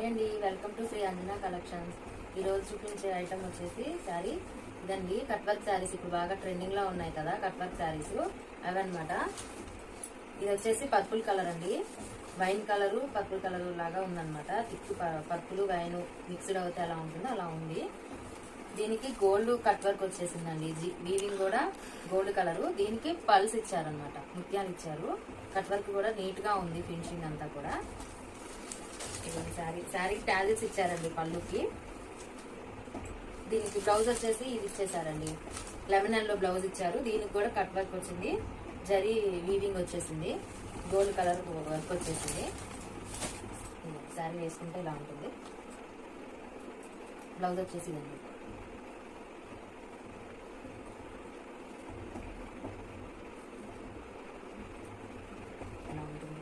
అండి, welcome to Shri Anjana collections. ఈరోజు చూపించే ఐటమ్ వచ్చేసి శారీ ఇదండి. కట్ వర్క్ శారీస్ ఇప్పుడు బాగా ట్రెండింగ్ లో ఉన్నాయి కదా, కట్ వర్క్ శారీస్ అవన్నమాట. ఇది వచ్చేసి పర్పుల్ కలర్ అండి, వైన్ కలరు పర్పుల్ కలర్ లాగా ఉందన్నమాట. తిక్కు పర్పుల్ వైన్ మిక్స్డ్ అవుతే ఎలా ఉంటుందో అలా ఉంది. దీనికి గోల్డ్ కట్ వర్క్ వచ్చేసిందండి, వీవింగ్ కూడా గోల్డ్ కలరు. దీనికి పల్స్ ఇచ్చారనమాట, ముత్యాలు ఇచ్చారు. కట్ వర్క్ కూడా నీట్ గా ఉంది, ఫినిషింగ్ అంతా కూడా. శారీ టాజిల్స్ ఇచ్చారండి పళ్ళుకి. దీనికి బ్లౌజ్ వచ్చేసి ఇది ఇచ్చేసారండి, లెమన్ ఎల్లో బ్లౌజ్ ఇచ్చారు. దీనికి కూడా కట్ వర్క్ వచ్చింది, జరీ వీవింగ్ వచ్చేసింది, గోల్డ్ కలర్ వర్క్ వచ్చేసింది. శారీ వేసుకుంటే ఇలా ఉంటుంది. బ్లౌజ్ వచ్చేసి ఇదండి. ఇలా ఉంటుంది.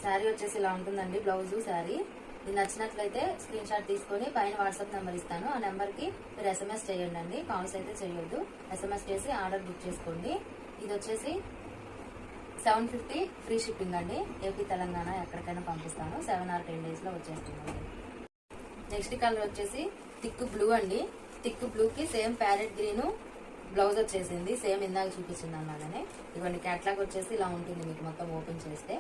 శారీ వచ్చేసి ఇలా ఉంటుందండి, బ్లౌజ్ శారీ. ఇది నచ్చినట్లయితే స్క్రీన్ షాట్ తీసుకొని పైన వాట్సాప్ నెంబర్ ఇస్తాను, ఆ నెంబర్ కి మీరు SMS చేయండి అండి. కాల్స్ అయితే చేయొద్దు, SMS చేసి ఆర్డర్ బుక్ చేసుకోండి. ఇది వచ్చేసి 750 ఫ్రీ షిప్పింగ్ అండి. ఏపీ తెలంగాణ ఎక్కడికైనా పంపిస్తాను. 7 or 10 days లో వచ్చేస్తుంది. నెక్స్ట్ కలర్ వచ్చేసి థిక్ బ్లూ అండి. థిక్ బ్లూ కి సేమ్ ప్యారెట్ గ్రీన్ బ్లౌజ్ వచ్చేసింది, సేమ్ ఇందాక చూపించింది అన్నగానే. ఇవన్నీ క్యాట్లాగ్ వచ్చేసి ఇలా ఉంటుంది మీకు మొత్తం ఓపెన్ చేస్తే.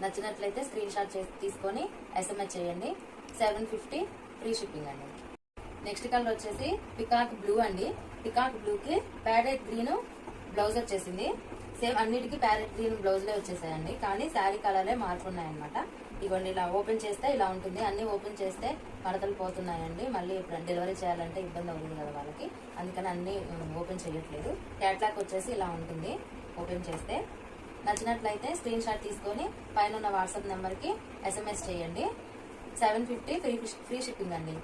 నచ్చినట్లయితే స్క్రీన్ షాట్ తీసుకొని SMS చేయండి. 750 ఫ్రీ షిప్పింగ్ అండి. నెక్స్ట్ కలర్ వచ్చేసి పికాక్ బ్లూ అండి. పికాక్ బ్లూ కి ప్యారెట్ గ్రీన్ బ్లౌజ్ వచ్చేసింది. సేమ్ అన్నిటికీ ప్యారెట్ గ్రీన్ బ్లౌజ్లే వచ్చేసాయండి, కానీ శారీ కలర్లే మార్పున్నాయన్నమాట. ఇవన్నీ ఇలా ఓపెన్ చేస్తే ఇలా ఉంటుంది. అన్ని ఓపెన్ చేస్తే మడతలు పోతున్నాయండి, మళ్ళీ డెలివరీ చేయాలంటే ఇబ్బంది అవుతుంది కదా వాళ్ళకి, అందుకని అన్ని ఓపెన్ చేయట్లేదు. క్యాట్లాగ్ వచ్చేసి ఇలా ఉంటుంది ఓపెన్ చేస్తే. నచ్చినట్లయితే స్క్రీన్ షాట్ తీసుకొని పైన ఉన్న వాట్సాప్ నెంబర్ కి SMS చేయండి. 750 ఫ్రీ షిప్పింగ్ అండి.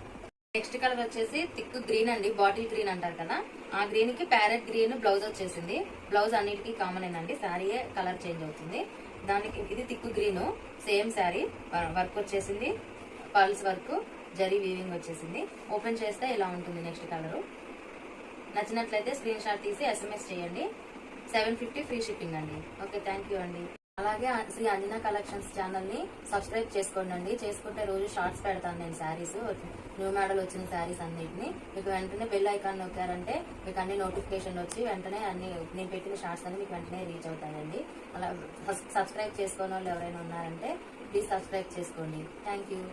నెక్స్ట్ కలర్ వచ్చేసి థిక్ గ్రీన్ అండి, బాటిల్ గ్రీన్ అంటారు కదా, ఆ గ్రీన్ కి ప్యారెట్ గ్రీన్ బ్లౌజ్ వచ్చేసింది. బ్లౌజ్ అన్నిటికీ కామన్ ఏనండి, శారీయే కలర్ చేంజ్ అవుతుంది. దానికి ఇది thick green, same sari work వచ్చేసింది, పల్స్ వర్క్, జరీ వీవింగ్ వచ్చేసింది. ఓపెన్ చేస్తే ఇలా ఉంటుంది నెక్స్ట్ కలర్. నచ్చినట్లయితే స్క్రీన్ షాట్ తీసి SMS చేయండి. 750 ఫ్రీ షిప్పింగ్ అండి. ఓకే, థ్యాంక్ యూ అండి. అలాగే శ్రీ అంజనా కలెక్షన్స్ ఛానల్ ని సబ్స్క్రైబ్ చేసుకోండి. చేసుకుంటే రోజు షార్ట్స్ పెడతాను నేను, శారీస్ న్యూ మోడల్ వచ్చిన శారీస్ అన్నిటిని. మీకు వెంటనే బెల్ ఐకాన్ నొక్కారంటే మీకు అన్ని నోటిఫికేషన్ వచ్చి వెంటనే అన్ని నేను పెట్టిన షార్ట్స్ అన్ని మీకు వెంటనే రీచ్ అవుతాయండి. అలా సబ్స్క్రైబ్ చేసుకోని వాళ్ళు ఎవరైనా ఉన్నారంటే ప్లీజ్ సబ్స్క్రైబ్ చేసుకోండి. Thank you.